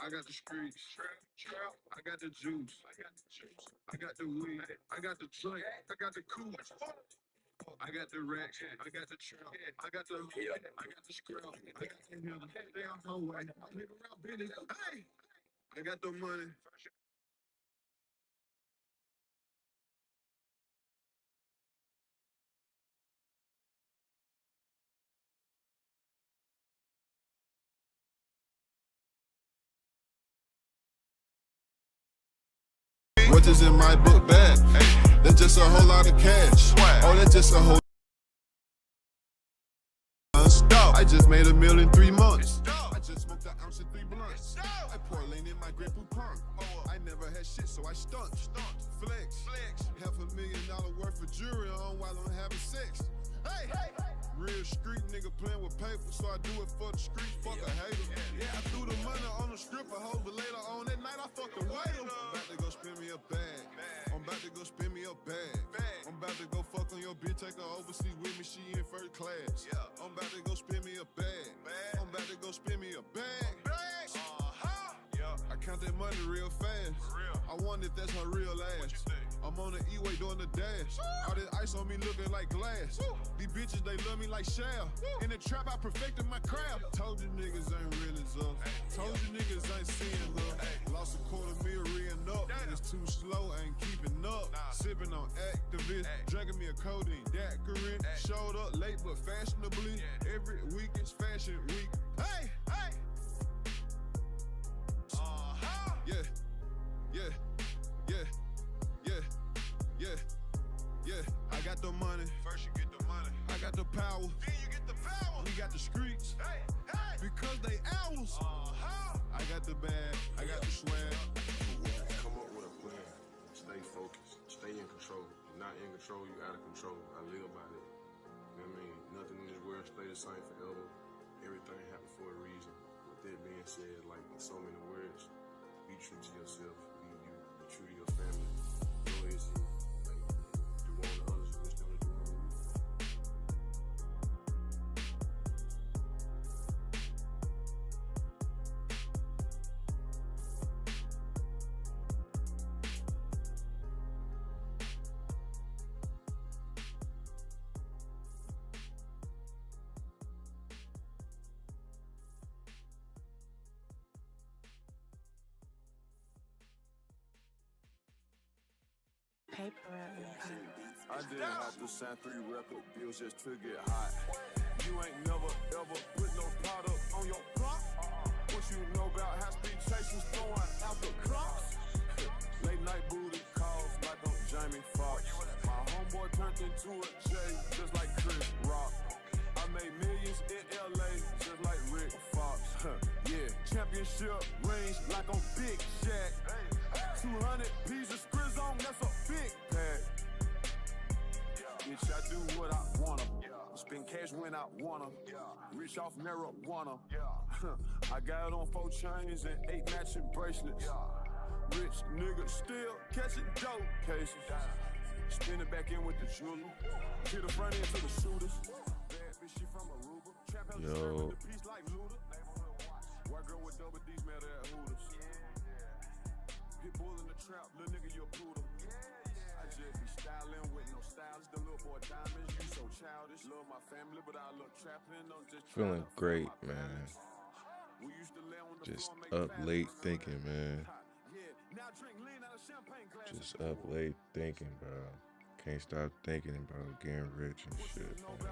I got the streets. I got the juice. I got the weed. I got the drink. I got the cool. I got the racks. I got the trap. I got the I got the scrap. I got the hill. They on my way. I'm living around business. Hey, I got the money. What is in my book bag? That's just a whole lot of cash. Oh, that's just a whole. I just made $1 million in 3 months. I just smoked an ounce and 3 blunts. I pour lean in my grapefruit punk. I never had shit, so I stunt. Flex. $500,000 worth of jewelry on while I'm having sex. Hey. Real street nigga playing with paper, so I do it for the street. Fuck a hater. Yeah, I threw the money on the stripper hoe, but later on that night I fucked the waiter. I'm about to go spend me a bag. I'm about to go spend me a bag. I'm about to go fuck on your bitch, take her overseas with me, she in first class. I'm about to go spend me a bag. I'm about to go spend me a bag. I count that money real fast. I wonder if that's her real ass. I'm on the E-way doing the dash. All this ice on me looking like glass. These bitches, they love me like Shell. In the trap, I perfected my craft. Told you niggas ain't real as us. Told you niggas ain't seeing love. Lost a $250,000 re-ing up. Niggas too slow, ain't keeping up. Sipping on activists, drinking me a codeine daiquiri. Showed up late but fashionably. Every week is fashion week. Hey. Yeah. I got the money. First you get the money. I got the power. Then you get the power. We got the streets. Hey. Because they ours. I got the bag. I got the swag. Come up with a plan. Stay focused. Stay in control. You're not in control, you out of control. I live by that. You know what I mean? Nothing in this world stay the same forever. Everything happens for a reason. With that being said, like in so many words, be true to yourself. Be you. Be true to your family. Loyalty. Like, do unto others and wish them to do unto you. Paper I didn't have to sign 3 record deals just to get hot. You ain't never ever put no product on your block. What you know about high-speed chasers throwing out the clocks? Late night booty calls like I'm Jamie Foxx. My homeboy turned into a J just like Chris Rock. I made millions in LA just like Rick Fox. Yeah, championship rings like I'm Big Shaq. 200 pieces of Skrizz on, that's a big pack. Bitch, I do what I wanna. Spend cash when I wanna. Rich off marijuana. I got it on 4 chains and 8 matching bracelets. Rich nigga still catching dope cases. Spin it back in with the jeweler. Hit the front end to the shooters. Bad bitch, she from Aruba. Trap house the piece like Luda. White girl with double D's mad at Hooters. Hit bull in the trap, little nigga, you a poodle. I just be styling with no stylist. The little boy diamonds, you so childish. Love my family, but I look trapping. I'm just feeling great, man. Just up late thinking, man. Just up late thinking, bro. Can't stop thinking about getting rich and shit, man.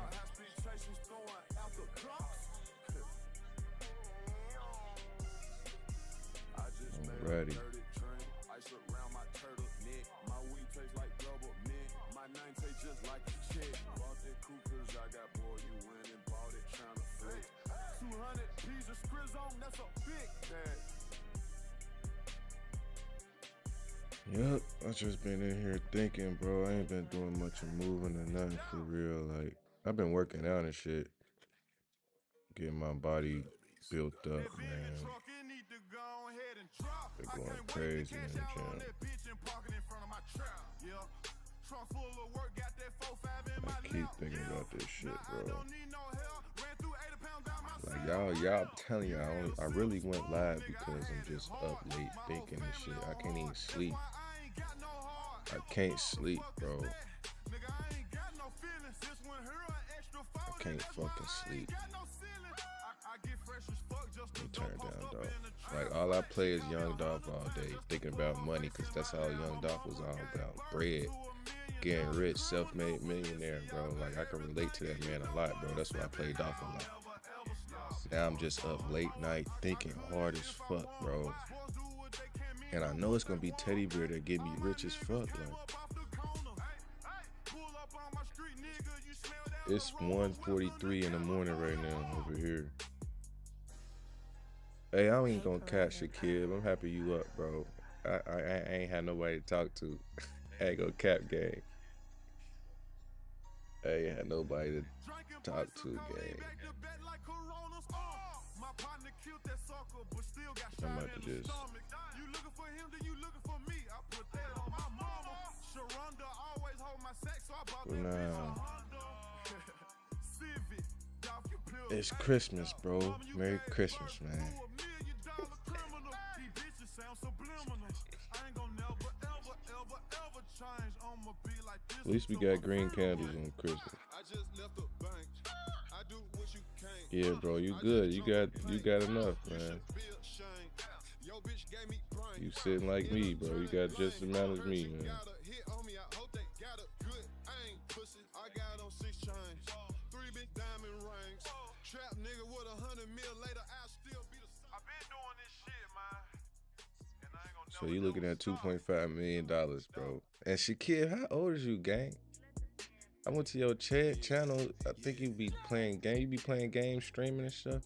I'm ready. Just like a chick. Bought that coupe cause I got boy, you went and bought it tryna flex. 200 pieces of Skrizz on, that's a big bag. Yep, I just been in here thinking, bro. I ain't been doing much of moving or nothing for real. Like, I've been working out and shit. Getting my body built up, man. Been going crazy in the gym. I keep thinking about this shit, bro. Like, y'all, I'm telling you, I really went live because I'm just up late thinking and shit. I can't even sleep. I can't sleep, bro. I can't fucking sleep. Let me turn it down, dog. Like, all I play is Young Dolph all day, thinking about money, because that's how Young Dolph was all about. Bread, getting rich, self-made millionaire, bro. Like, I can relate to that man a lot, bro. That's why I play Dolph a lot. Now I'm just up late night thinking hard as fuck, bro. And I know it's gonna be Teddy Bear that get me rich as fuck. Like, it's 1:43 in the morning right now over here. Hey, I ain't gonna catch you, kid. I'm happy you up, bro. I ain't had nobody to talk to. I ain't gonna cap, gang. I ain't had nobody to talk to, gang. I'm about to just. Nah. It's Christmas, bro. Merry Christmas, man. At least we got green candles on Christmas. Yeah, bro, you good. You got enough, man. You sitting like me, bro. You got just as amount as me, man. So you looking at $2.5 million, bro. And Shakir, how old is you, gang? I went to your channel. I think you be playing game. You be playing games, streaming and stuff.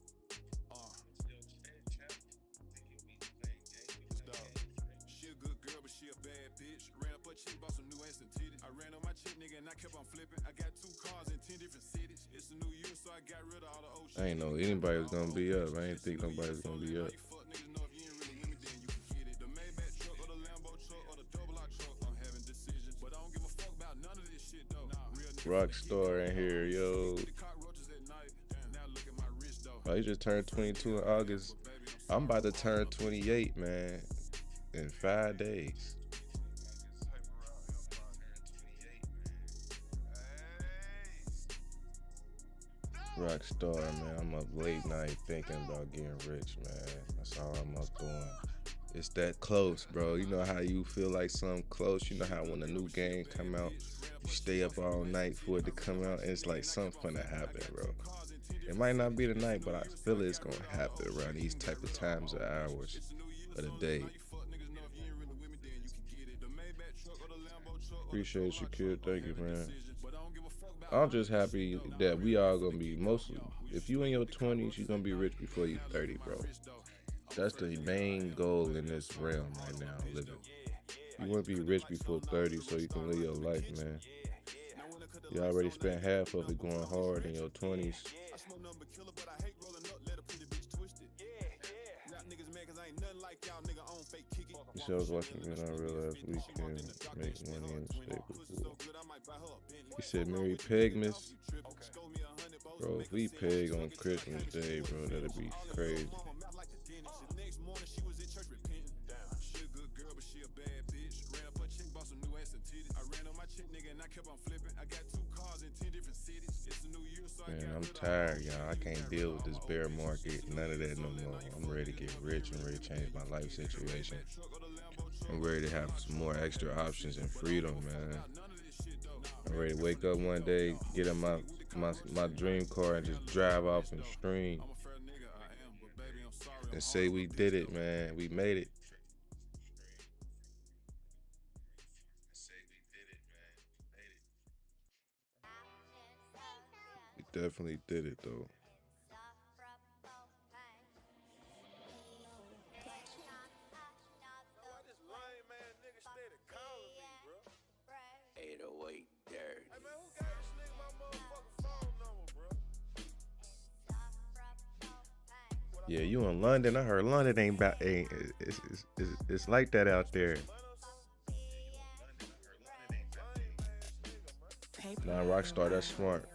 She a good girl, but she a bad bitch. Ran up her cheek, bought some new ass and titties. I ran on my chick, nigga, and I kept on flipping. I got 2 cars in 10 different cities. It's a new year, so I got rid of all the old shit. I ain't know anybody was gonna be up. I ain't think nobody was gonna be up. Rockstar in here, yo. Oh, he just turned 22 in August. I'm about to turn 28, man, in 5 days. Rockstar, man. I'm up late night thinking about getting rich, man. That's all I'm up doing. It's that close, bro. You know how you feel like something close. You know how when a new game come out, you stay up all night for it to come out. And it's like something finna happen, bro. It might not be tonight, but I feel it's gonna happen around these type of times or hours of the day. Appreciate you, kid. Thank you, man. I'm just happy that we all gonna be mostly. If you in your 20s, you're gonna be rich before you 30, bro. That's the main goal in this realm right now, living. You want to be rich before 30 so you can live your life, man. You already spent half of it going hard in your 20s. You see, I was watching it and I realized we can make money in the staple pool. He said, Mary Pegmas. Bro, if we peg on Christmas Day, bro, that'd be crazy. Man, I'm tired, y'all. I can't deal with this bear market. None of that no more. I'm ready to get rich and ready to change my life situation. I'm ready to have some more extra options and freedom, man. I'm ready to wake up one day, get in my dream car and just drive off and stream. And say we did it, man. We made it. We definitely did it, though. Yeah, you in London? I heard London ain't about. It's like that out there. Nah, Rockstar, that's smart.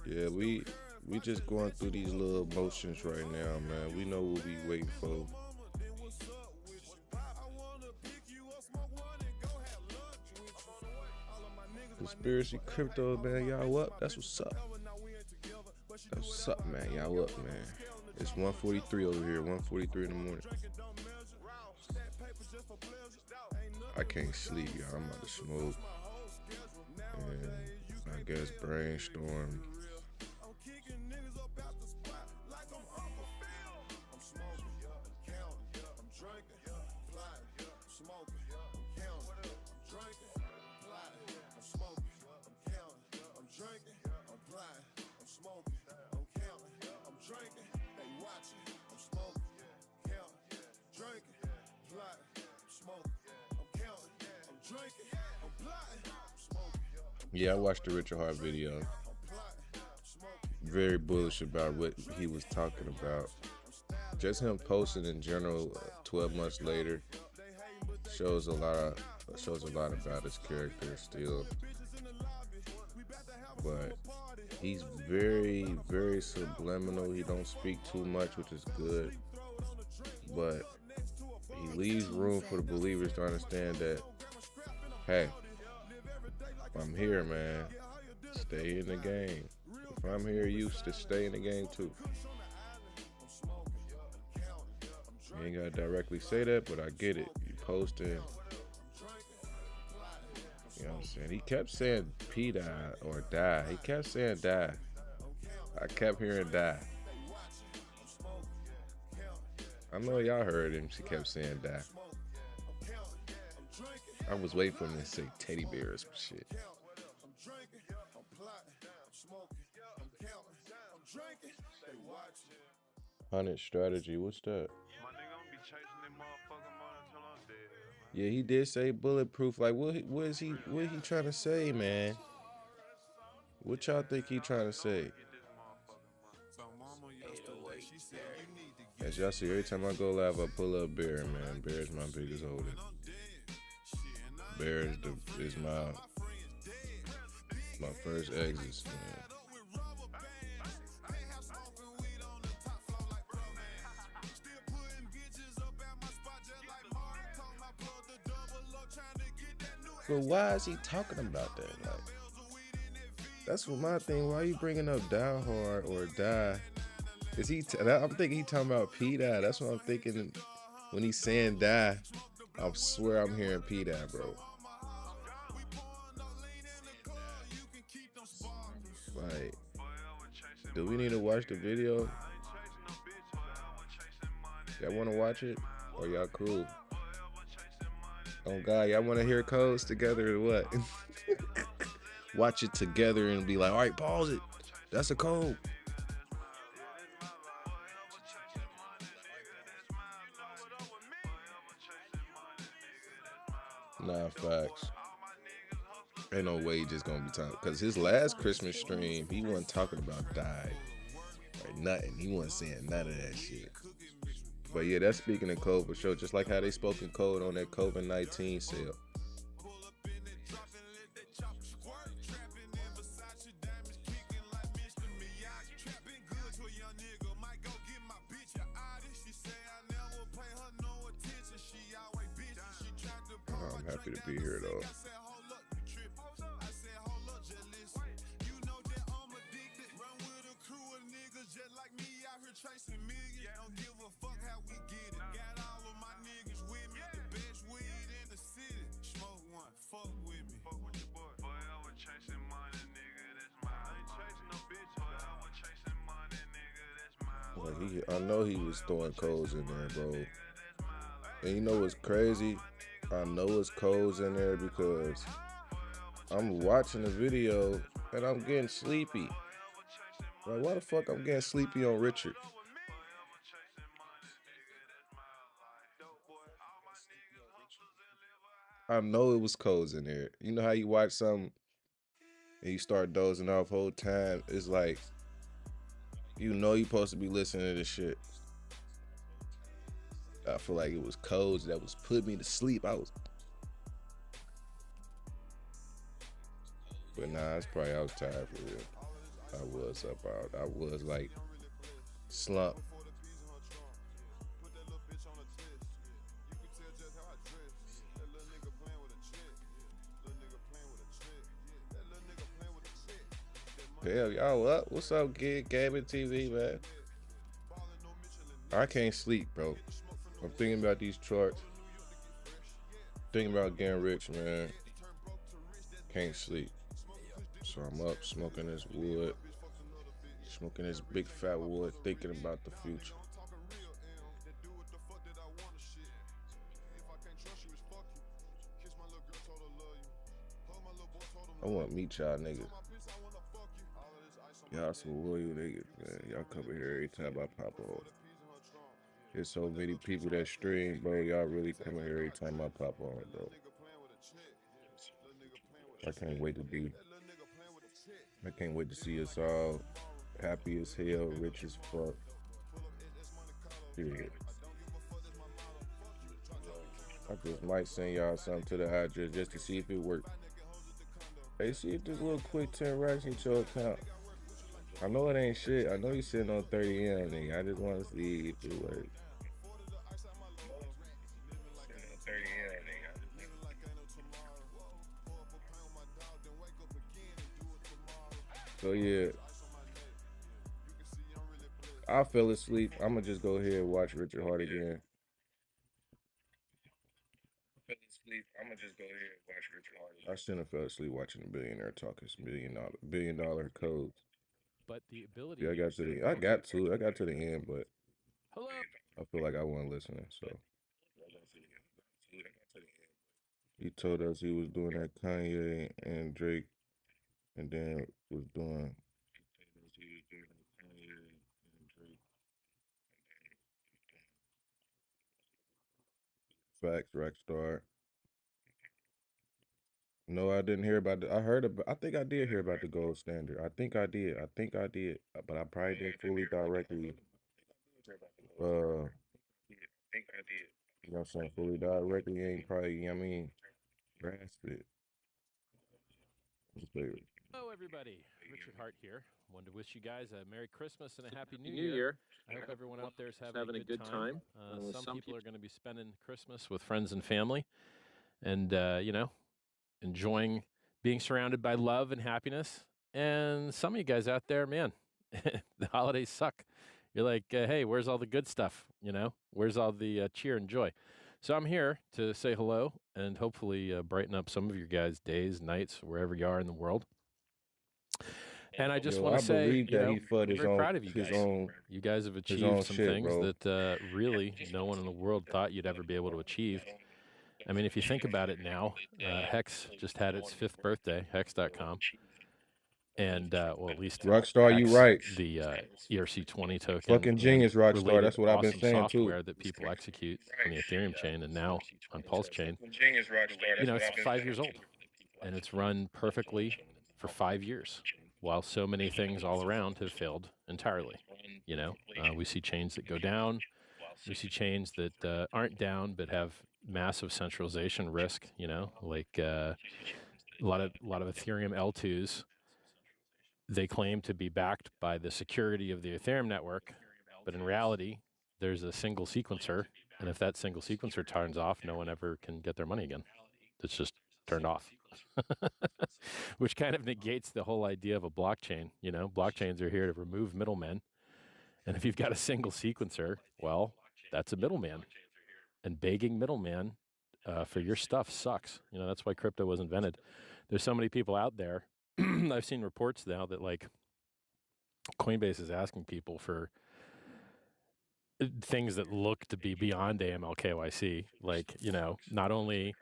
Yeah, we We just going through these little motions right now, man. We know what we waiting for. Conspiracy Crypto, man, y'all up? That's what's up. That's what's up, man. Y'all up, man. It's 1:43 over here, 1:43 in the morning. I can't sleep, y'all. I'm about to smoke. And I guess brainstorm. Yeah, I watched the Richard Hart video. Very bullish about what he was talking about. Just him posting in general 12 months later shows a lot about his character still. But he's very, very subliminal. He don't speak too much, which is good. But he leaves room for the believers to understand that, hey, if I'm here, man, stay in the game. If I'm here, you stay in the game too. You ain't gotta directly say that, but I get it. You posting, you know what I'm saying? He kept saying P die or die. He kept saying die. I kept hearing die. I know y'all heard him. She kept saying die. I was waiting for him to say teddy bear or some shit. Hunted strategy, what's that? Yeah, he did say bulletproof. Like, what is he trying to say, man? What y'all think he trying to say? As y'all see, every time I go live, I pull up Bear, man. Bear is my biggest holder. Bear is my first exits, man. But why is he talking about that? Like, that's what my thing. Why are you bringing up Die Hard or Die? Is he? I'm thinking he talking about P Die. That's what I'm thinking when he's saying die. I swear I'm hearing P Die, bro. Like, do we need to watch the video? Y'all want to watch it? Or y'all cool? Oh God, y'all want to hear codes together or what? Watch it together and be like, all right, pause it. That's a code. Nah, facts. Ain't no way he just gonna be talking. Because his last Christmas stream, he wasn't talking about die or nothing. He wasn't saying none of that shit. But yeah, that's speaking in code for sure. Just like how they spoke in code on that COVID-19 sale. Oh, I'm happy to be here though. Like I know he was throwing codes in there, bro. And you know what's crazy? I know it's codes in there because I'm watching the video and I'm getting sleepy. Like, why the fuck I'm getting sleepy on Richard? I know it was codes in there. You know how you watch something and you start dozing off whole time? It's like, you know you're supposed to be listening to this shit. I feel like it was codes that was putting me to sleep. But nah, it's probably I was tired for real. I was up out. I was like slump. Hell, y'all up? What's up, kid? Gabby TV, man. I can't sleep, bro. I'm thinking about these charts. Thinking about getting rich, man. Can't sleep. So I'm up smoking this wood. Smoking this big fat wood, thinking about the future. I want to meet y'all niggas. Y'all some loyal niggas, man. Y'all come in here every time I pop on. There's so many people that stream, bro. Y'all really come in here every time I pop on, bro. I can't wait to see us all happy as hell, rich as fuck. Period. I just might send y'all something to the address just to see if it works. Hey, see if this little quick 10 racks hit your account. I know it ain't shit. I know you sitting on 30 M, nigga. I just want to see if it works. So yeah, I fell asleep. I'm gonna just go ahead and watch Richard Hart again. I shouldn't have fell asleep watching a billionaire talk his billion dollar codes. But the ability. Yeah, I got to the end, but Hello. I feel like I wasn't listening. So he told us he was doing that Kanye and Drake, and then was doing. Facts, Rockstar. No, I didn't hear about I think I did hear about the gold standard. I think I did. But I probably didn't fully directly. You know what I'm saying? Fully directly ain't probably, you know what I mean, grasp it. Hello, everybody. Richard Hart here. Wanted to wish you guys a Merry Christmas and a Happy New Year. I hope everyone out there is having a good time. Some people are going to be spending Christmas with friends and family and, enjoying being surrounded by love and happiness. And some of you guys out there, man, the holidays suck. You're like, hey, where's all the good stuff? Where's all the cheer and joy? So I'm here to say hello and hopefully brighten up some of your guys' days, nights, wherever you are in the world. And I just want to say, I'm very proud of you guys. You guys have achieved some things that really no one in the world thought you'd ever be able to achieve. I mean, if you think about it now, Hex just had its 5th birthday, Hex.com. And, well, at least Rockstar, you right. The ERC20 token. Fucking genius, Rockstar. That's what I've been saying, software that people execute on the Ethereum chain and now on Pulse chain. It's 5 years old. And it's run perfectly for 5 years, while so many things all around have failed entirely. We see chains that go down. We see chains that aren't down but have massive centralization risk, like a lot of Ethereum L2s. They claim to be backed by the security of the Ethereum network, but in reality, there's a single sequencer, and if that single sequencer turns off, no one ever can get their money again. It's just turned off, which kind of negates the whole idea of a blockchain. Blockchains are here to remove middlemen, and if you've got a single sequencer, well, that's a middleman, and begging middleman for your stuff sucks. That's why crypto was invented. There's so many people out there. I've seen reports now that like Coinbase is asking people for things that look to be beyond AML KYC. Like, not only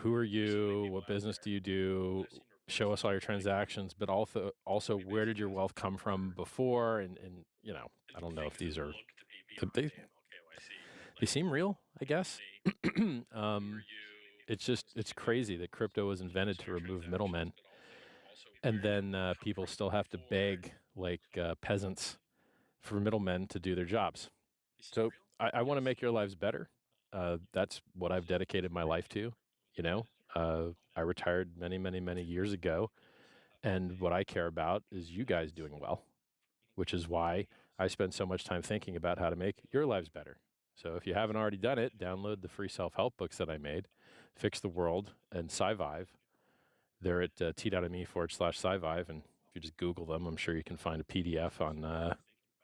who are you, what business do you do, show us all your transactions, but also where did your wealth come from before? And I don't know if these are, they seem real, I guess. It's crazy that crypto was invented to remove middlemen. And then people still have to beg like peasants for middlemen to do their jobs. So I want to make your lives better. That's what I've dedicated my life to. I retired many, many, many years ago. And what I care about is you guys doing well, which is why I spend so much time thinking about how to make your lives better. So if you haven't already done it, download the free self-help books that I made, Fix the World and Scivive. They're at t.me/Scivive. And if you just Google them, I'm sure you can find a PDF on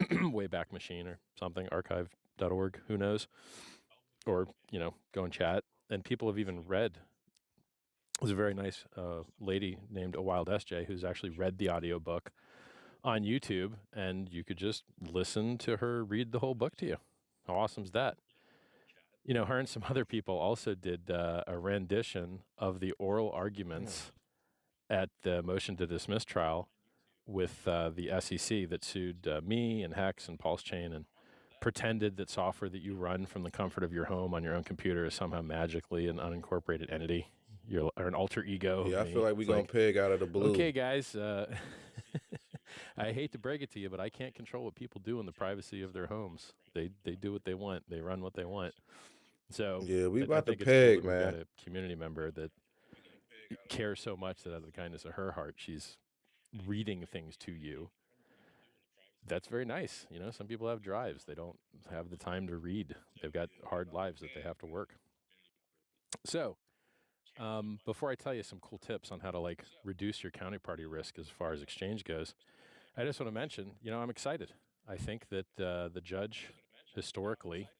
Wayback Machine or something, archive.org, who knows? Or, go and chat. And people have even read. There's a very nice lady named A Wild SJ who's actually read the audiobook on YouTube, and you could just listen to her read the whole book to you. How awesome is that? Her and some other people also did a rendition of the oral arguments at the motion to dismiss trial with the SEC that sued me and Hex and Pulse Chain and pretended that software that you run from the comfort of your home on your own computer is somehow magically an unincorporated entity. Or an alter ego. Yeah, I feel like we're going to peg out of the blue. Okay, guys. I hate to break it to you, but I can't control what people do in the privacy of their homes. They do what they want. They run what they want. So yeah, we I about to think peg, it's cool that man. we've got a community member that cares so much that out of the kindness of her heart, she's reading things to you. That's very nice. Some people have drives. They don't have the time to read. They've got hard lives that they have to work. So before I tell you some cool tips on how to reduce your counterparty risk as far as exchange goes, I just want to mention, I'm excited. I think that the judge historically,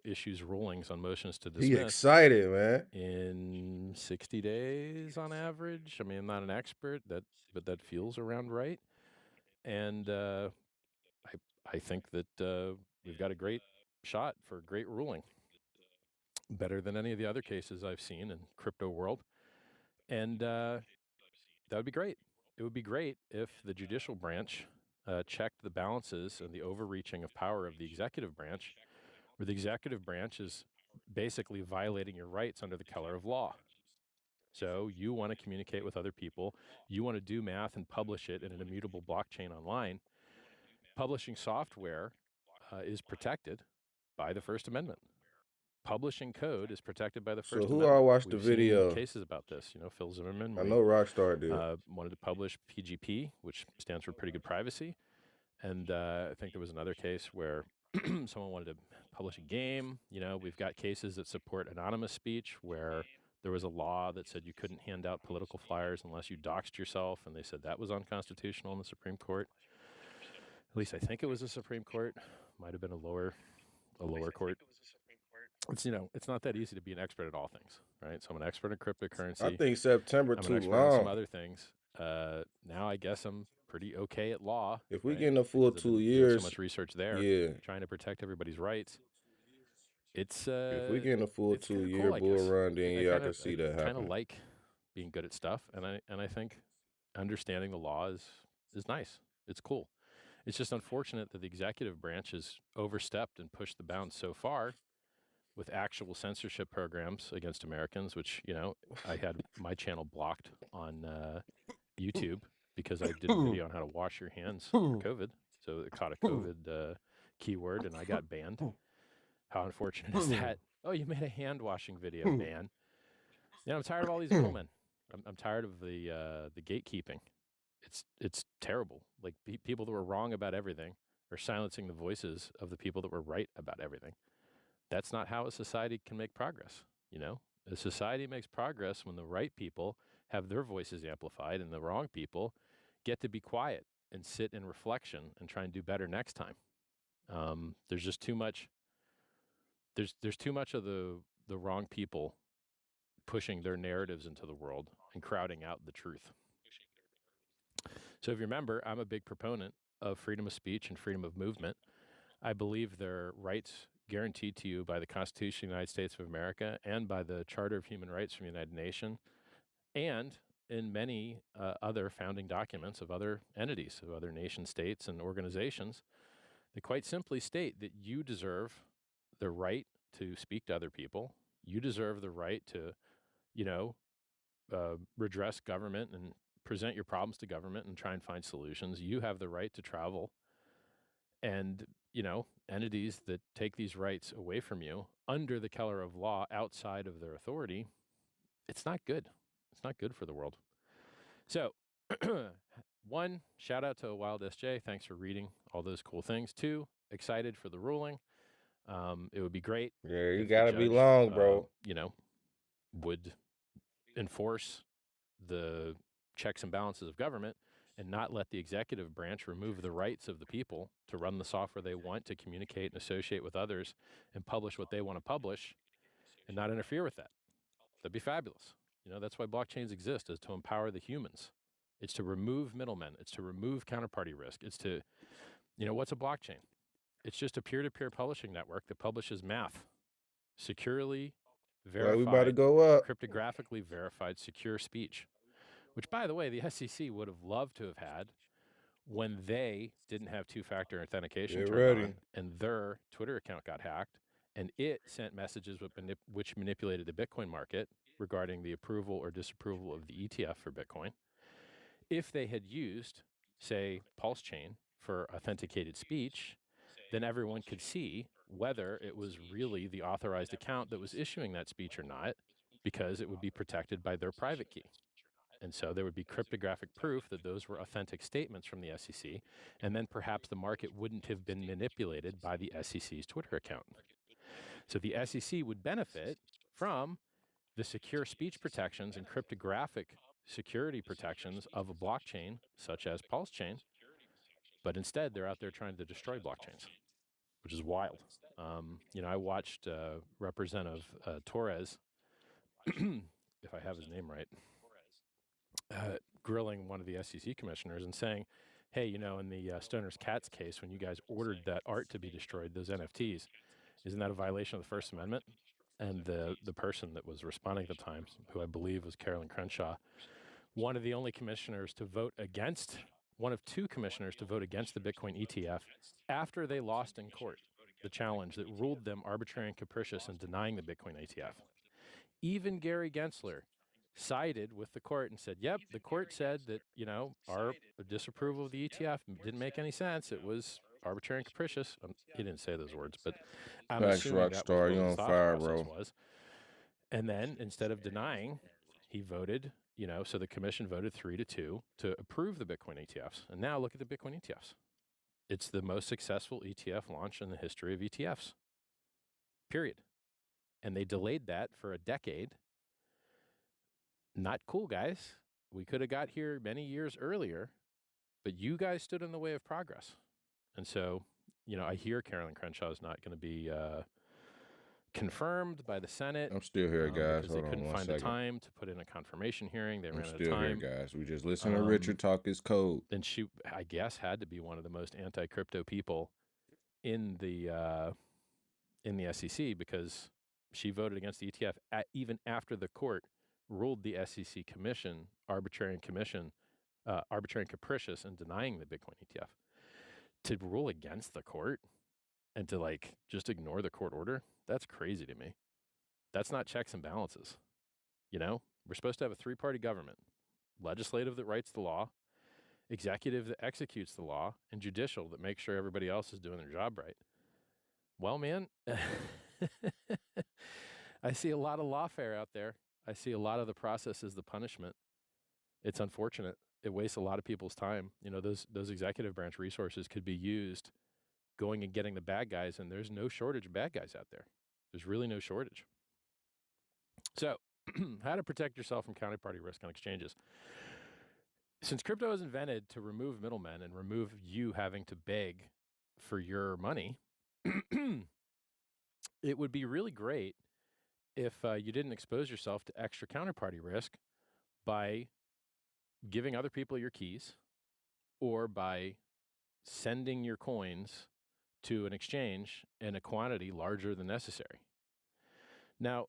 issues rulings on motions to dismiss. He excited, man. In 60 days on average. I mean, I'm not an expert, but that feels around right. And I think that we've got a great shot for a great ruling. Better than any of the other cases I've seen in crypto world. And that would be great. It would be great if the judicial branch checked the balances and the overreaching of power of the executive branch, where the executive branch is basically violating your rights under the color of law. So you want to communicate with other people. You want to do math and publish it in an immutable blockchain online. Publishing software is protected by the First Amendment. Publishing code is protected by the First Amendment. So who all watched We've the video? Seen cases about this. Phil Zimmerman. I know Rockstar did. Wanted to publish PGP, which stands for Pretty Good Privacy. And I think there was another case where someone wanted to publish a game. We've got cases that support anonymous speech where there was a law that said you couldn't hand out political flyers unless you doxed yourself, and they said that was unconstitutional in the Supreme Court. At least I think it was the Supreme Court. Might have been a lower court. It's it's not that easy to be an expert at all things, right? So I'm an expert in cryptocurrency. I think September I'm too an expert in some long. other things. Now I guess I'm pretty okay at law. If we right? get in a full Because I've been 2 doing years, so much research there, yeah. trying to protect everybody's rights. It's If we get in a full it's kinda 2-year cool, I bull guess. run, then I yeah, I kinda- can see that Kind of happen. like being good at stuff, and I think understanding the law is nice. It's cool. It's just unfortunate that the executive branch has overstepped and pushed the bounds so far with actual censorship programs against Americans, which, I had my channel blocked on YouTube because I did a video on how to wash your hands for COVID. So it caught a COVID keyword and I got banned. How unfortunate is that? Oh, you made a hand washing video, ban. I'm tired of all these middlemen. I'm tired of the gatekeeping. It's terrible. Like people that were wrong about everything are silencing the voices of the people that were right about everything. That's not how a society can make progress. A society makes progress when the right people have their voices amplified and the wrong people get to be quiet and sit in reflection and try and do better next time. There's just too much. There's too much of the wrong people pushing their narratives into the world and crowding out the truth. So if you remember, I'm a big proponent of freedom of speech and freedom of movement. I believe they're rights guaranteed to you by the Constitution of the United States of America and by the Charter of Human Rights from the United Nations and in many other founding documents of other entities, of other nation states and organizations that quite simply state that you deserve the right to speak to other people. You deserve the right to, redress government and present your problems to government and try and find solutions. You have the right to travel. And, entities that take these rights away from you under the color of law outside of their authority, it's not good. It's not good for the world. So One, shout out to Wild SJ. Thanks for reading all those cool things. Two, excited for the ruling. It would be great. Yeah, you if the gotta be judge, long, bro. Would enforce the checks and balances of government and not let the executive branch remove the rights of the people to run the software they want, to communicate and associate with others and publish what they want to publish, and not interfere with that. That'd be fabulous. That's why blockchains exist, is to empower the humans. It's to remove middlemen. It's to remove counterparty risk. It's to, what's a blockchain? It's just a peer-to-peer publishing network that publishes math, securely Well, we about to verified, go up. cryptographically verified, secure speech, which, by the way, the SEC would have loved to have had when they didn't have two-factor authentication Get turned ready. on and their Twitter account got hacked, and it sent messages which manipulated the Bitcoin market regarding the approval or disapproval of the ETF for Bitcoin. If they had used, say, Pulse Chain for authenticated speech, then everyone could see whether it was really the authorized account that was issuing that speech or not, because it would be protected by their private key. And so there would be cryptographic proof that those were authentic statements from the SEC, and then perhaps the market wouldn't have been manipulated by the SEC's Twitter account. So the SEC would benefit from the secure speech protections and cryptographic security protections of a blockchain such as Pulse Chain, but instead they're out there trying to destroy blockchains, which is wild. I watched Representative Torres, if I have his name right, grilling one of the SEC commissioners and saying, hey, in the Stoner's Cats case, when you guys ordered that art to be destroyed, those NFTs, isn't that a violation of the First Amendment? And the person that was responding at the time, who I believe was Carolyn Crenshaw, one of the only commissioners to vote against, one of two commissioners to vote against the Bitcoin ETF after they lost in court the challenge that ruled them arbitrary and capricious in denying the Bitcoin ETF. Even Gary Gensler sided with the court and said, yep, the court said that, our disapproval of the ETF didn't make any sense. It was arbitrary and capricious. He didn't say those words, but I'm Thanks, assuming that Rockstar. was You what on his thought fire, process bro. was. And then instead of denying, he voted, so the commission voted 3-2 to approve the Bitcoin ETFs. And now look at the Bitcoin ETFs. It's the most successful ETF launch in the history of ETFs, period. And they delayed that for a decade. Not cool, guys. We could have got here many years earlier, but you guys stood in the way of progress. And so, I hear Carolyn Crenshaw is not going to be confirmed by the Senate. I'm still here, guys. Because Hold they on couldn't one find the second. time to put in a confirmation hearing. They I'm ran out of still here, time. guys. We just listen to Richard talk his code. And she, I guess, had to be one of the most anti-crypto people in the SEC, because she voted against the ETF even after the court ruled the SEC commission arbitrary and capricious in denying the Bitcoin ETF. To rule against the court and to just ignore the court order, that's crazy to me. That's not checks and balances. We're supposed to have a three-party government: legislative that writes the law, executive that executes the law, and judicial that makes sure everybody else is doing their job right. Well, man, I see a lot of lawfare out there. I see a lot of the process as the punishment. It's unfortunate. It wastes a lot of people's time. Those executive branch resources could be used going and getting the bad guys, and there's no shortage of bad guys out there. There's really no shortage. So, how to protect yourself from counterparty risk on exchanges. Since crypto was invented to remove middlemen and remove you having to beg for your money, it would be really great if you didn't expose yourself to extra counterparty risk by giving other people your keys or by sending your coins to an exchange in a quantity larger than necessary. Now,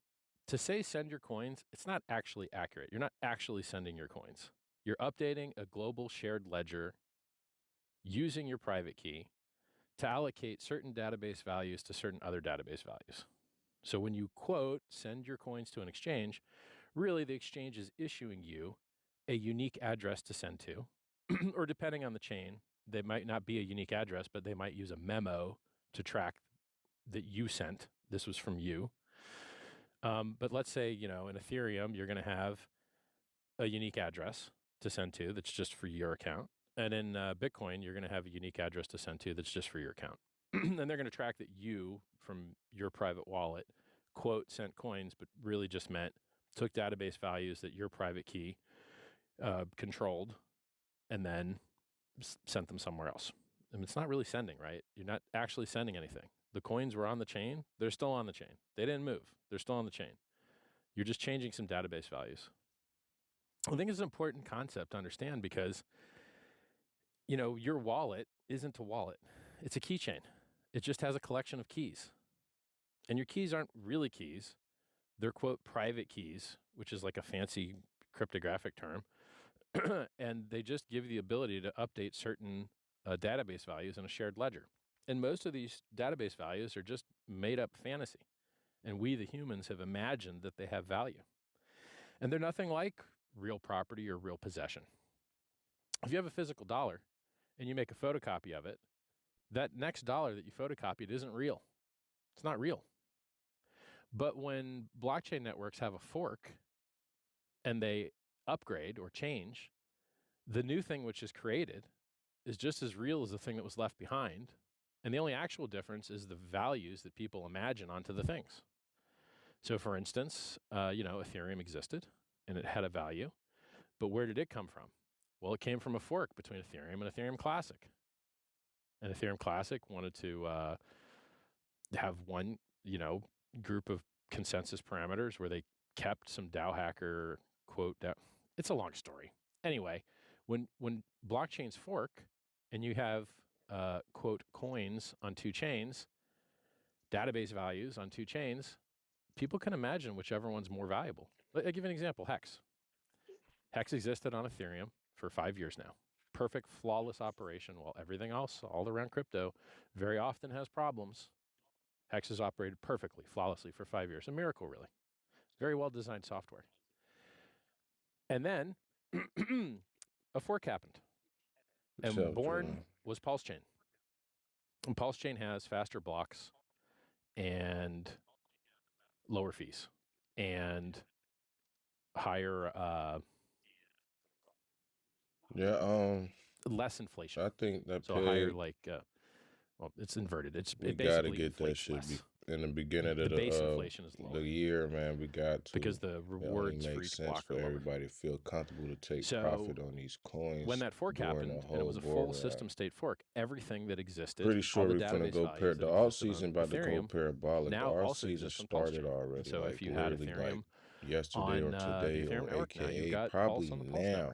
to say send your coins, it's not actually accurate. You're not actually sending your coins. You're updating a global shared ledger using your private key to allocate certain database values to certain other database values. So when you quote, send your coins to an exchange, really the exchange is issuing you a unique address to send to, or depending on the chain, they might not be a unique address, but they might use a memo to track that you sent. This was from you. But let's say, in Ethereum, you're going to have a unique address. to send to that's just for your account. And in Bitcoin, you're going to have a unique address to send to that's just for your account. And they're going to track that you, from your private wallet, quote, sent coins, but really just meant took database values that your private key controlled and then sent them somewhere else. I mean, it's not really sending, right? You're not actually sending anything. The coins were on the chain. They're still on the chain. They didn't move. They're still on the chain. You're just changing some database values. I think it's an important concept to understand because, you know, your wallet isn't a wallet. It's a keychain. It just has a collection of keys. And your keys aren't really keys. They're, quote, private keys, which is like a fancy cryptographic term. And they just give you the ability to update certain database values in a shared ledger. And most of these database values are just made up fantasy. And we, the humans, have imagined that they have value. And they're nothing like real property or real possession. If you have a physical dollar and you make a photocopy of it, that next dollar that you photocopied isn't real. It's not real. But when blockchain networks have a fork and they upgrade or change, the new thing which is created is just as real as the thing that was left behind. And the only actual difference is the values that people imagine onto the things. So for instance, Ethereum existed and it had a value, but where did it come from? Well, it came from a fork between Ethereum and Ethereum Classic. And Ethereum Classic wanted to have one, group of consensus parameters where they kept some DAO hacker quote. It's a long story. Anyway, when blockchains fork and you have quote coins on two chains, database values on two chains, people can imagine whichever one's more valuable. I'll give you an example, Hex. Hex existed on Ethereum for 5 years now. Perfect, flawless operation, while everything else all around crypto very often has problems. Hex has operated perfectly, flawlessly for 5 years. A miracle, really. Very well-designed software. And then a fork happened. And born was Pulse Chain. And Pulse Chain has faster blocks and lower fees and higher less inflation. I think that so higher it's inverted. We got to get that shit in the beginning of the base inflation is lower. The year, man. We got to, because the rewards for each block are lower. Everybody to feel comfortable to take profit on these coins. When that fork happened, and it was a full system state fork, everything that existed. Pretty sure we're gonna go the all season about to go parabolic. Now the all season started already. So if you had Ethereum yesterday or today, or AKA probably now.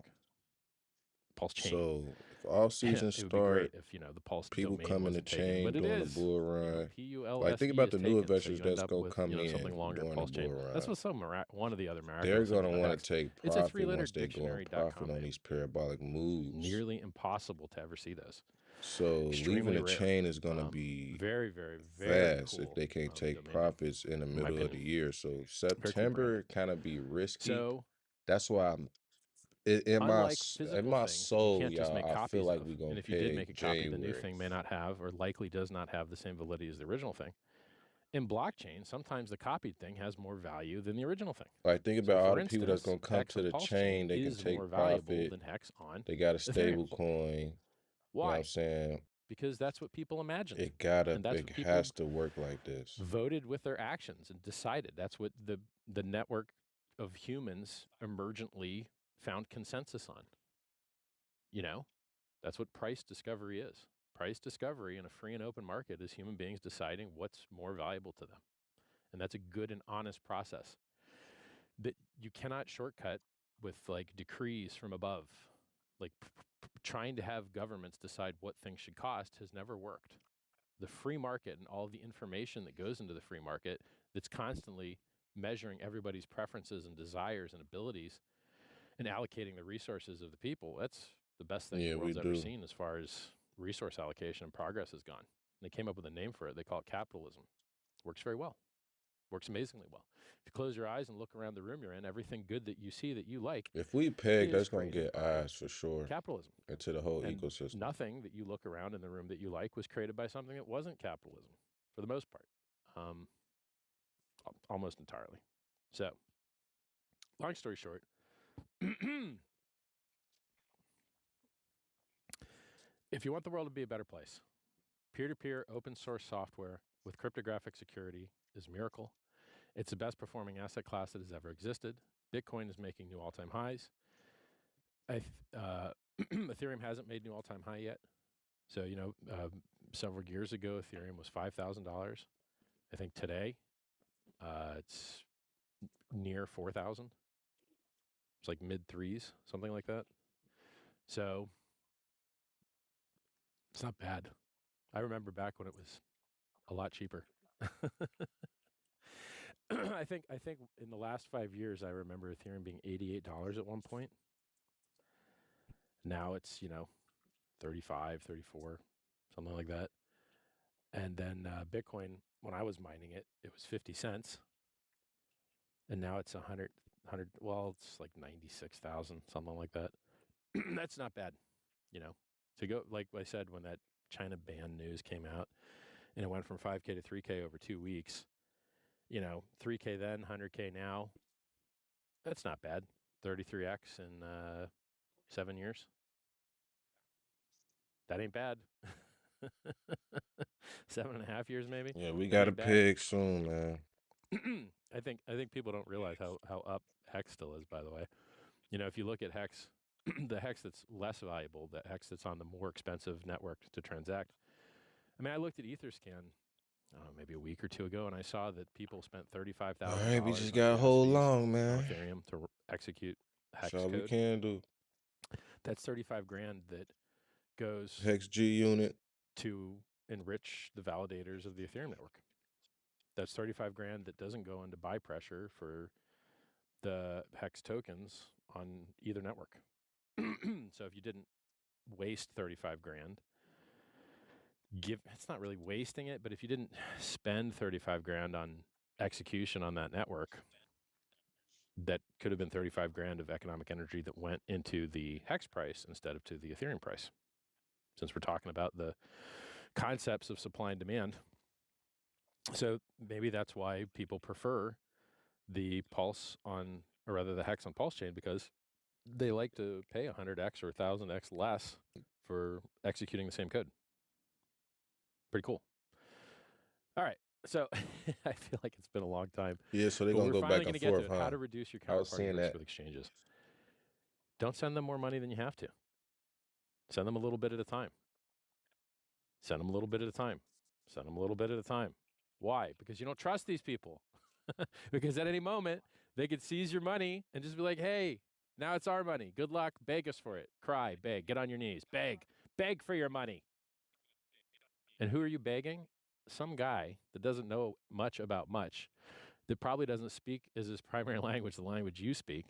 Pulse Chain. So if all season start, if the Pulse people come in the chain doing the bull run. PULSE like think about the new investors so that's gonna come in something longer doing Pulse the Chain. bull run. That's what's so one of the other miracles. They're gonna want to take profit once they go profit on these parabolic moves. Nearly impossible to ever see those. So leaving the chain is going to be very, very, very fast if they can't take profits in the middle of the year. So September kind of be risky. So that's why I'm in my soul, y'all. I feel like we're going to pay. And if you did make a copy, January. the new thing may not have, or likely does not have, the same validity as the original thing. In blockchain, sometimes the copied thing has more value than the original thing. Like think about all the people that's going to come to the chain. They can take profit. Than Hex on they got a stable coin. Why? You know what I'm saying? Because that's what people imagined. It has to work like this. Voted with their actions and decided. That's what the network of humans emergently found consensus on. That's what price discovery is. Price discovery in a free and open market is human beings deciding what's more valuable to them. And that's a good and honest process that you cannot shortcut with decrees from above. Trying to have governments decide what things should cost has never worked. The free market and all the information that goes into the free market that's constantly measuring everybody's preferences and desires and abilities and allocating the resources of the people, that's the best thing the world's ever seen as far as resource allocation and progress has gone. And they came up with a name for it. They call it capitalism. Works very well. Works amazingly well. If you close your eyes and look around the room you're in, everything good that you see that you like. If we peg, that's going to get eyes for sure. Capitalism. Into the whole ecosystem. Nothing that you look around in the room that you like was created by something that wasn't capitalism, for the most part. Almost entirely. So, long story short, If you want the world to be a better place, peer-to-peer open source software with cryptographic security is a miracle. It's the best performing asset class that has ever existed. Bitcoin is making new all-time highs. Ethereum hasn't made new all-time high yet. So, several years ago, Ethereum was $5,000. I think today it's near 4,000. It's like mid threes, something like that. So it's not bad. I remember back when it was a lot cheaper. I think in the last 5 years, I remember Ethereum being $88 at one point. Now it's, 35, 34, something like that. And then Bitcoin, when I was mining it, it was 50 cents. And now it's 100, well, it's like 96,000, something like that. That's not bad, To go, like I said, when that China ban news came out and it went from 5K to 3K over 2 weeks, 3K then, 100K now, that's not bad. 33x in 7 years. That ain't bad. 7.5 years, maybe. Yeah, we That got a ain't bad. pig soon, man. I think people don't realize how up Hex still is, by the way. If you look at Hex, the Hex that's less valuable, the Hex that's on the more expensive network to transact. I mean, I looked at Etherscan, maybe a week or two ago, and I saw that people spent $35,000. All right, we just on got to gas hold fees long, on man. Ethereum to execute Hex That's all we code. can do. That's $35,000 that goes Hex G unit. to enrich the validators of the Ethereum network. That's $35,000 that doesn't go into buy pressure for the Hex tokens on either network. So if you didn't waste $35,000, it's not really wasting it, but if you didn't spend $35,000 on execution on that network, that could have been $35,000 of economic energy that went into the Hex price instead of to the Ethereum price. Since we're talking about the concepts of supply and demand. So maybe that's why people prefer the Pulse on, or rather the Hex on Pulse chain, because they like to pay 100x or 1,000x less for executing the same code. Pretty cool. All right. So I feel like it's been a long time. Yeah, so they're But going to we're go finally back and gonna get forth, to it. huh? How to reduce your I was counterparty seeing risk that. with exchanges. Don't send them more money than you have to. Send them a little bit at a time. Send them a little bit at a time. Send them a little bit at a time. Why? Because you don't trust these people. Because at any moment, they could seize your money and just be like, hey, now it's our money. Good luck. Beg us for it. Cry, beg, get on your knees. Beg. Beg for your money. And who are you begging? Some guy that doesn't know much about much, that probably doesn't speak as his primary language, the language you speak,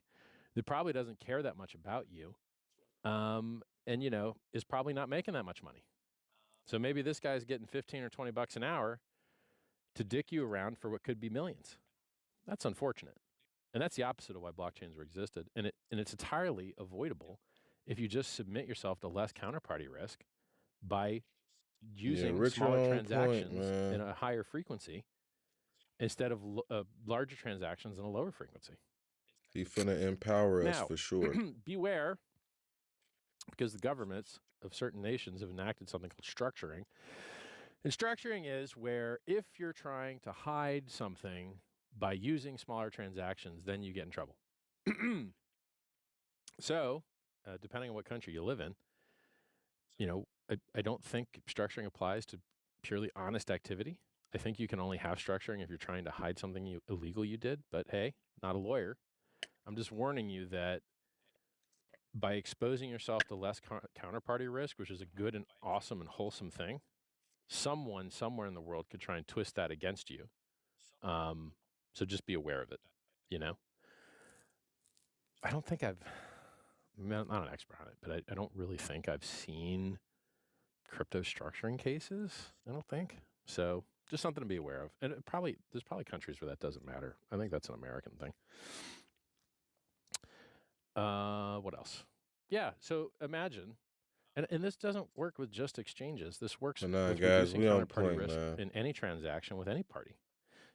that probably doesn't care that much about you, and, is probably not making that much money. So maybe this guy's getting 15 or 20 bucks an hour to dick you around for what could be millions. That's unfortunate. And that's the opposite of why blockchains were existed. And it's entirely avoidable if you just submit yourself to less counterparty risk by using Richard smaller on transactions point, man. in a higher frequency instead of larger transactions in a lower frequency. He finna empower us Now, for sure. beware, because the governments of certain nations have enacted something called structuring. And structuring is where if you're trying to hide something by using smaller transactions, then you get in trouble. So, depending on what country you live in, I don't think structuring applies to purely honest activity. I think you can only have structuring if you're trying to hide something illegal you did. But hey, not a lawyer. I'm just warning you that by exposing yourself to less counterparty risk, which is a good and awesome and wholesome thing, someone somewhere in the world could try and twist that against you. So just be aware of it, I don't think I'm not an expert on it, but I don't really think I've seen crypto structuring cases. I don't think. So just something to be aware of. And there's probably countries where that doesn't matter. I think that's an American thing. What else? Yeah, so imagine, and this doesn't work with just exchanges. This works with Guys, reducing we on counterparty point, risk man. in any transaction with any party.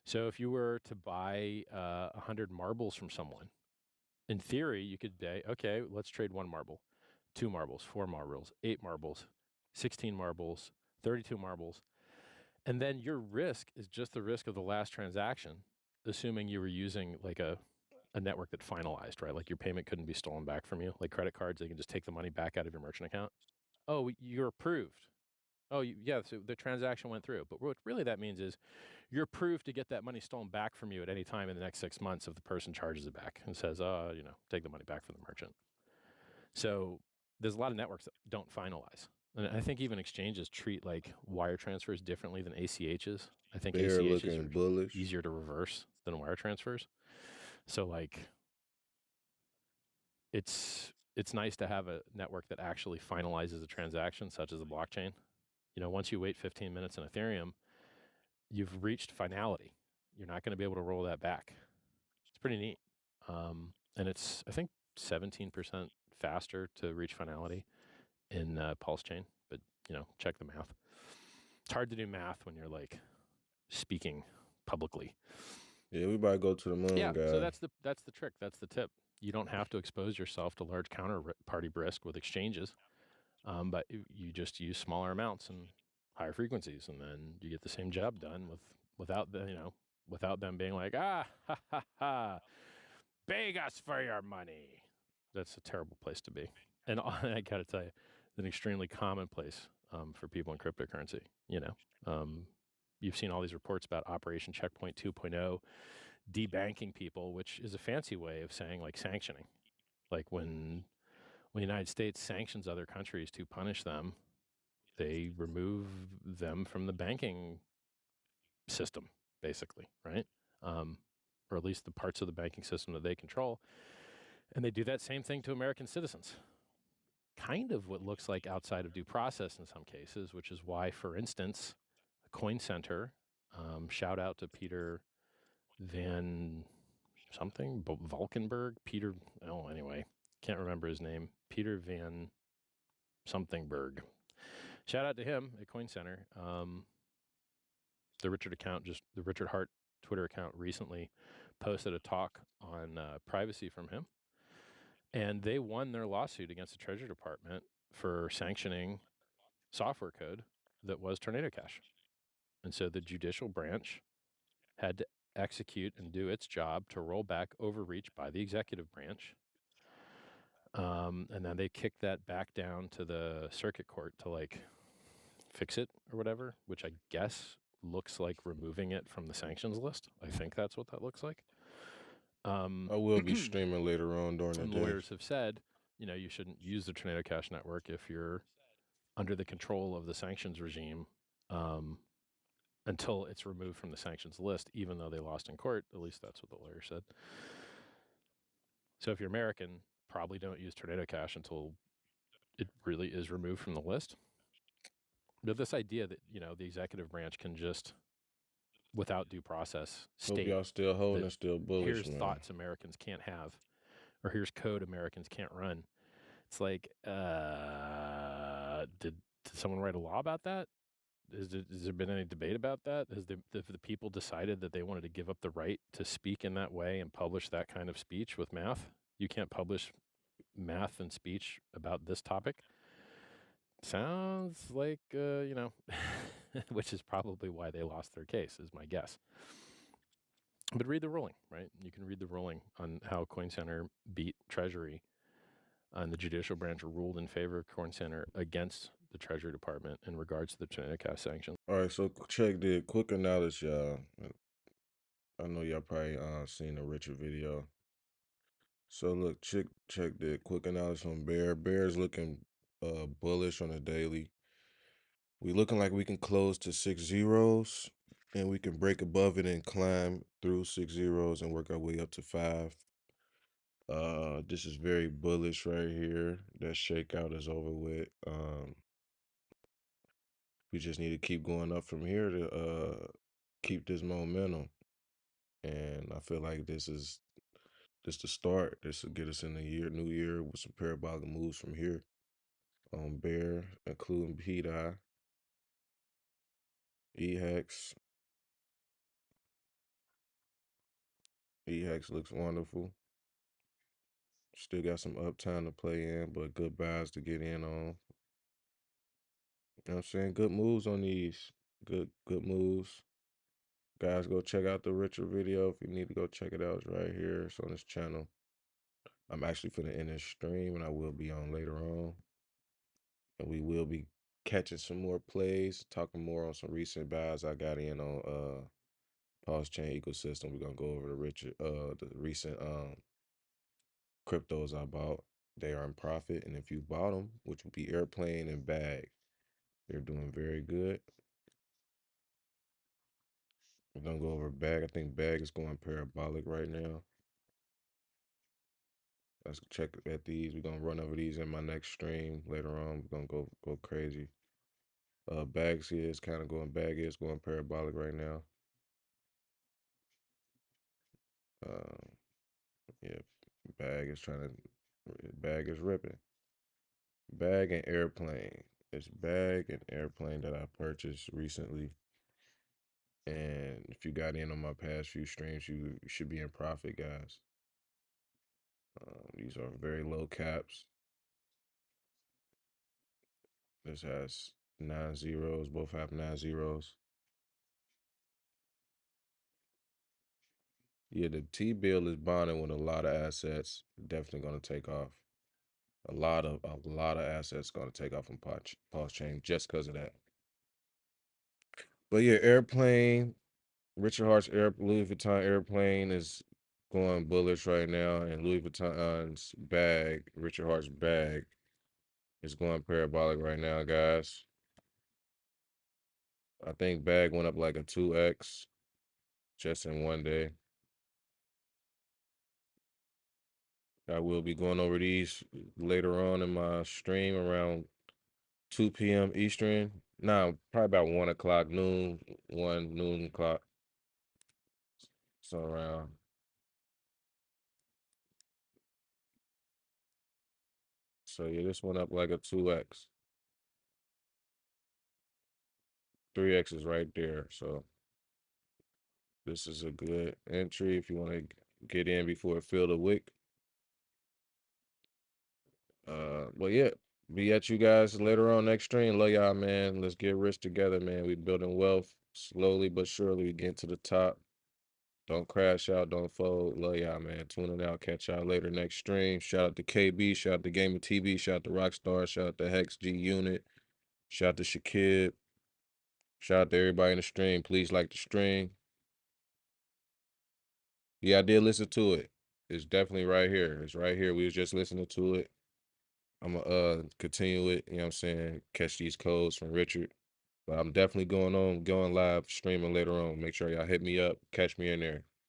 So if you were to buy 100 marbles from someone, in theory, you could say, okay, let's trade 1 marble, 2 marbles, 4 marbles, 8 marbles, 16 marbles, 32 marbles. And then your risk is just the risk of the last transaction, assuming you were using like a network that finalized, right? Like your payment couldn't be stolen back from you. Like credit cards, they can just take the money back out of your merchant account. Oh, you're approved. Oh, yeah, so the transaction went through. But what really that means is you're approved to get that money stolen back from you at any time in the next 6 months if the person charges it back and says, take the money back from the merchant. So there's a lot of networks that don't finalize. And I think even exchanges treat like wire transfers differently than ACHs. I think They're ACHs looking are bullish. easier to reverse than wire transfers. So like it's nice to have a network that actually finalizes a transaction, such as a blockchain. Once you wait 15 minutes in Ethereum, you've reached finality. You're not going to be able to roll that back. It's pretty neat. And it's, I think, 17% faster to reach finality in Pulse Chain, but check the math. It's hard to do math when you're like speaking publicly. Yeah, we about to go to the moon, Yeah, guys. so that's the trick. That's the tip. You don't have to expose yourself to large counterparty risk with exchanges, but you just use smaller amounts and higher frequencies, and then you get the same job done without them being like, ha ha ha, beg us for your money. That's a terrible place to be. And I got to tell you, it's an extremely common place for people in cryptocurrency. You've seen all these reports about Operation Checkpoint 2.0 debanking people, which is a fancy way of saying like sanctioning. Like when the United States sanctions other countries to punish them, they remove them from the banking system, basically, right? Or at least the parts of the banking system that they control. And they do that same thing to American citizens. Kind of what looks like outside of due process in some cases, which is why, for instance, Coin Center, shout out to Peter Van something, Valkenburg, anyway, can't remember his name. Peter Van somethingberg. Shout out to him at Coin Center. The Richard Hart Twitter account recently posted a talk on privacy from him. And they won their lawsuit against the Treasury Department for sanctioning software code that was Tornado Cash. And so the judicial branch had to execute and do its job to roll back overreach by the executive branch. And then they kicked that back down to the circuit court to like fix it or whatever, which I guess looks like removing it from the sanctions list. I think that's what that looks like. I will be streaming later on during the day. Lawyers have said, you shouldn't use the Tornado Cash network if you're under the control of the sanctions regime until it's removed from the sanctions list, even though they lost in court. At least that's what the lawyer said. So if you're American, probably don't use Tornado Cash until it really is removed from the list. But this idea that, the executive branch can just, without due process, Hope state y'all still holding that and still bullish, here's man. thoughts Americans can't have, or here's code Americans can't run. It's like, did someone write a law about that? Has there been any debate about that? Has the people decided that they wanted to give up the right to speak in that way and publish that kind of speech with math? You can't publish math and speech about this topic. Sounds like, which is probably why they lost their case, is my guess. But read the ruling, right? You can read the ruling on how Coin Center beat Treasury, and the judicial branch ruled in favor of Coin Center against the Treasury Department in regards to the Tornado Cash sanctions. All right, so check the quick analysis, y'all. I know y'all probably seen the Richard video. So look, check the quick analysis on Bear. Bear's looking bullish on the daily. We looking like we can close to 6 zeros, and we can break above it and climb through 6 zeros and work our way up to 5. This is very bullish right here. That shakeout is over with. We just need to keep going up from here to keep this momentum. And I feel like this is the start. This will get us in the new year with some parabolic moves from here on Bear, including PDI, EHEX. EHEX looks wonderful. Still got some uptime to play in, but good buys to get in on. You know what I'm saying? Good moves on these. Good moves. Guys, go check out the Richard video. If you need to go check it out, it's right here. It's on this channel. I'm actually finna end this stream and I will be on later on. And we will be catching some more plays, talking more on some recent buys I got in on Pulse Chain ecosystem. We're gonna go over the recent cryptos I bought. They are in profit, and if you bought them, which would be Airplane and Bag, they're doing very good. We're gonna go over Bag. I think Bag is going parabolic right now. Let's check at these. We're gonna run over these in my next stream later on. We're gonna go crazy. Bag is going parabolic right now. Yeah, Bag is ripping. Bag and Airplane. It's Bag and Airplane that I purchased recently. And if you got in on my past few streams, you should be in profit, guys. These are very low caps. This has 9 zeros. Both have 9 zeros. Yeah, the T-bill is bonding with a lot of assets. Definitely going to take off. A lot of assets going to take off on Pulse Chain just because of that. But yeah, Airplane, Richard Hart's Louis Vuitton Airplane is going bullish right now, and Louis Vuitton's Bag, Richard Hart's Bag, is going parabolic right now, guys. I think Bag went up like a 2x just in one day. I will be going over these later on in my stream around 2 p.m. Eastern. Nah, probably about 1 o'clock, noon o'clock. So around. So yeah, this went up like a 2x. 3x is right there. So this is a good entry if you want to get in before it fill the wick. But yeah, be at you guys later on next stream. Love y'all, man. Let's get rich together, man. We building wealth slowly but surely. We get to the top. Don't crash out. Don't fold. Love y'all, man. Tuning out. Catch y'all later next stream. Shout out to KB. Shout out to Gaming TV. Shout out to Rockstar. Shout out to Hex G Unit. Shout out to Shakib. Shout out to everybody in the stream. Please like the stream. Yeah, I did listen to it. It's definitely right here. It's right here. We was just listening to it. I'm gonna continue it, you know what I'm saying? Catch these codes from Richard. But I'm definitely going live, streaming later on. Make sure y'all hit me up, catch me in there.